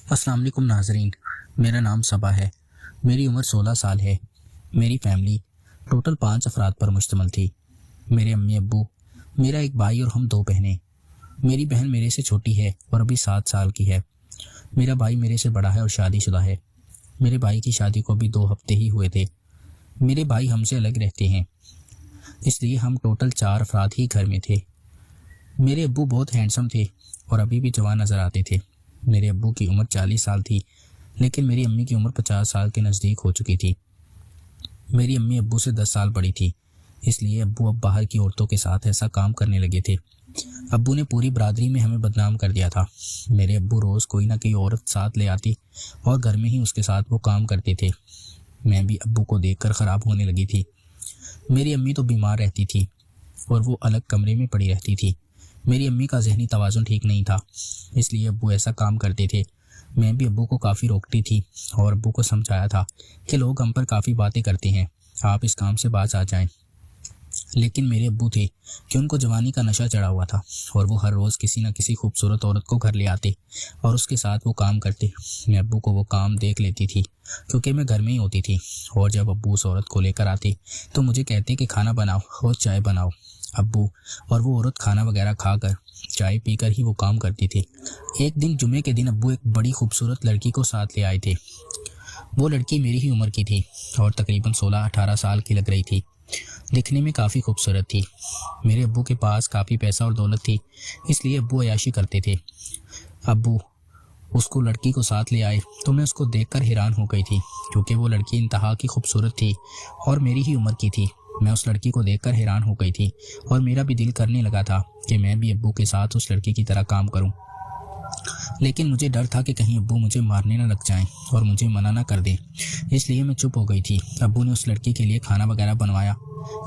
السلام علیکم ناظرین، میرا نام صبا ہے۔ میری عمر 16 سال ہے۔ میری فیملی ٹوٹل 5 افراد پر مشتمل تھی۔ میرے امی ابو، میرا ایک بھائی اور ہم 2 بہنیں۔ میری بہن میرے سے چھوٹی ہے اور ابھی 7 سال کی ہے۔ میرا بھائی میرے سے بڑا ہے اور شادی شدہ ہے۔ میرے بھائی کی شادی کو بھی 2 ہفتے ہی ہوئے تھے۔ میرے بھائی ہم سے الگ رہتے ہیں، اس لیے ہم ٹوٹل 4 افراد ہی گھر میں تھے۔ میرے ابو بہت ہینڈسم تھے اور ابھی بھی جوان نظر آتے تھے۔ میرے ابو کی عمر 40 سال تھی، لیکن میری امی کی عمر 50 سال کے نزدیک ہو چکی تھی۔ میری امی ابو سے 10 سال بڑی تھی، اس لیے ابو اب باہر کی عورتوں کے ساتھ ایسا کام کرنے لگے تھے۔ ابو نے پوری برادری میں ہمیں بدنام کر دیا تھا۔ میرے ابو روز کوئی نہ کوئی عورت ساتھ لے آتی اور گھر میں ہی اس کے ساتھ وہ کام کرتے تھے۔ میں بھی ابو کو دیکھ کر خراب ہونے لگی تھی۔ میری امی تو بیمار رہتی تھی اور وہ الگ کمرے میں پڑی رہتی تھی۔ میری امی کا ذہنی توازن ٹھیک نہیں تھا، اس لیے ابو ایسا کام کرتے تھے۔ میں بھی ابو کو کافی روکتی تھی اور ابو کو سمجھایا تھا کہ لوگ ہم پر کافی باتیں کرتے ہیں، آپ اس کام سے باز آ جائیں۔ لیکن میرے ابو تھے کہ ان کو جوانی کا نشہ چڑھا ہوا تھا اور وہ ہر روز کسی نہ کسی خوبصورت عورت کو گھر لے آتے اور اس کے ساتھ وہ کام کرتے۔ میں ابو کو وہ کام دیکھ لیتی تھی کیونکہ میں گھر میں ہی ہوتی تھی، اور جب ابو اس عورت کو لے کر آتے تو مجھے کہتے کہ کھانا بناؤ اور چائے بناؤ۔ ابو اور وہ عورت کھانا وغیرہ کھا کر چائے پی کر ہی وہ کام کرتی تھی۔ ایک دن جمعے کے دن ابو ایک بڑی خوبصورت لڑکی کو ساتھ لے آئے تھے۔ وہ لڑکی میری ہی عمر کی تھی اور تقریباً 16-18 سال کی لگ رہی تھی۔ دکھنے میں کافی خوبصورت تھی۔ میرے ابو کے پاس کافی پیسہ اور دولت تھی، اس لیے ابو عیاشی کرتے تھے۔ ابو اس کو لڑکی کو ساتھ لے آئے تو میں اس کو دیکھ کر حیران ہو گئی تھی، کیونکہ وہ لڑکی انتہا کی خوبصورت تھی اور میری ہی عمر کی تھی۔ میں اس لڑکی کو دیکھ کر حیران ہو گئی تھی اور میرا بھی دل کرنے لگا تھا کہ میں بھی ابو کے ساتھ اس لڑکی کی طرح کام کروں، لیکن مجھے ڈر تھا کہ کہیں ابو مجھے مارنے نہ لگ جائیں اور مجھے منع نہ کر دیں، اس لیے میں چپ ہو گئی تھی۔ ابو نے اس لڑکی کے لیے کھانا وغیرہ بنوایا۔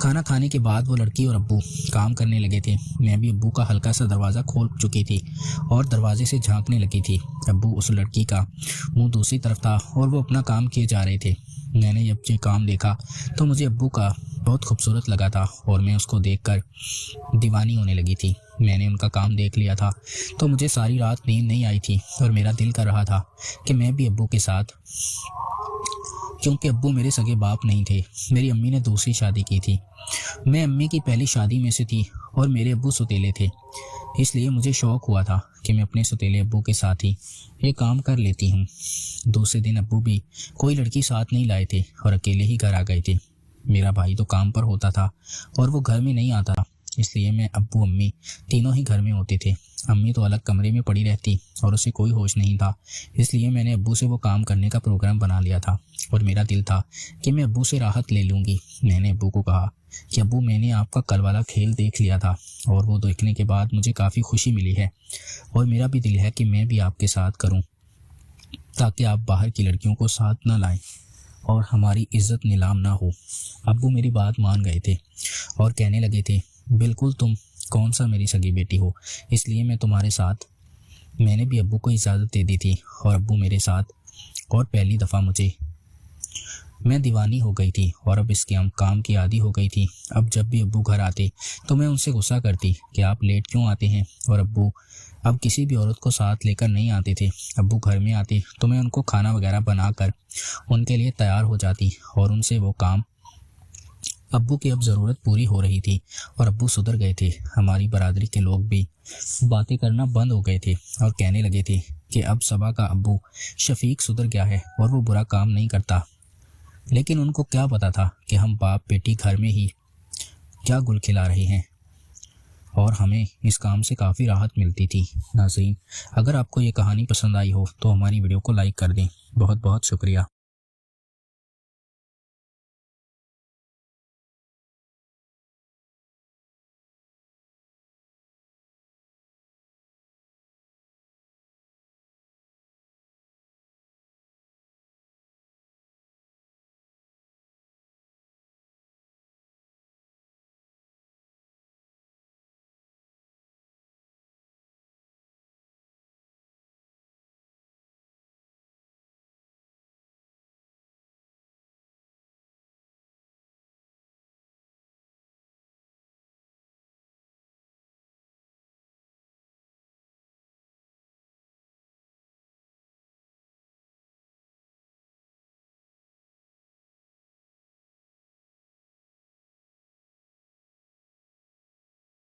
کھانا کھانے کے بعد وہ لڑکی اور ابو کام کرنے لگے تھے۔ میں بھی ابو کا ہلکا سا دروازہ کھول چکی تھی اور دروازے سے جھانکنے لگی تھی۔ ابو اس لڑکی کا منہ دوسری طرف تھا اور وہ اپنا کام کیے جا رہے تھے۔ میں نے جب یہ کام دیکھا تو مجھے ابو کا بہت خوبصورت لگا تھا اور میں اس کو دیکھ کر دیوانی ہونے لگی تھی۔ میں نے ان کا کام دیکھ لیا تھا تو مجھے ساری رات نیند نہیں آئی تھی اور میرا دل کر رہا تھا کہ میں بھی ابو کے ساتھ، کیونکہ ابو میرے سگے باپ نہیں تھے، میری امی نے دوسری شادی کی تھی۔ میں امی کی پہلی شادی میں سے تھی اور میرے ابو ستیلے تھے، اس لیے مجھے شوق ہوا تھا کہ میں اپنے ستیلے ابو کے ساتھ ہی یہ کام کر لیتی ہوں۔ دوسرے دن ابو بھی کوئی لڑکی ساتھ نہیں لائے تھے اور اکیلے ہی گھر آ گئے تھے۔ میرا بھائی تو کام پر ہوتا تھا اور وہ گھر میں نہیں آتا، اس لیے میں ابو امی تینوں ہی گھر میں ہوتے تھے۔ امی تو الگ کمرے میں پڑی رہتی اور اسے کوئی ہوش نہیں تھا، اس لیے میں نے ابو سے وہ کام کرنے کا پروگرام بنا لیا تھا اور میرا دل تھا کہ میں ابو سے راحت لے لوں گی۔ میں نے ابو کو کہا کہ ابو، میں نے آپ کا کل والا کھیل دیکھ لیا تھا اور وہ دیکھنے کے بعد مجھے کافی خوشی ملی ہے اور میرا بھی دل ہے کہ میں بھی آپ کے ساتھ کروں، تاکہ آپ باہر کی لڑکیوں کو ساتھ نہ لائیں اور ہماری عزت نیلام نہ ہو۔ ابو میری بات مان گئے تھے اور کہنے لگے تھے، بالکل، تم کون سا میری سگی بیٹی ہو، اس لیے میں تمہارے ساتھ۔ میں نے بھی ابو کو اجازت دے دی تھی اور ابو میرے ساتھ، اور پہلی دفعہ میں دیوانی ہو گئی تھی اور اب اس کے کام کی عادی ہو گئی تھی۔ اب جب بھی ابو گھر آتے تو میں ان سے غصہ کرتی کہ آپ لیٹ کیوں آتے ہیں، اور ابو اب کسی بھی عورت کو ساتھ لے کر نہیں آتے تھے۔ ابو گھر میں آتے تو میں ان کو کھانا وغیرہ بنا کر ان کے لیے تیار ہو جاتی اور ان سے وہ کام۔ ابو کی اب ضرورت پوری ہو رہی تھی اور ابو سدھر گئے تھے۔ ہماری برادری کے لوگ بھی باتیں کرنا بند ہو گئے تھے اور کہنے لگے تھے کہ اب صبا کا ابو شفیق سدھر گیا ہے اور وہ برا کام نہیں کرتا، لیکن ان کو کیا پتا تھا کہ ہم باپ بیٹی گھر میں ہی کیا گل کھلا رہے ہیں اور ہمیں اس کام سے کافی راحت ملتی تھی۔ ناظرین، اگر آپ کو یہ کہانی پسند آئی ہو تو ہماری ویڈیو کو لائک کر دیں۔ بہت بہت شکریہ۔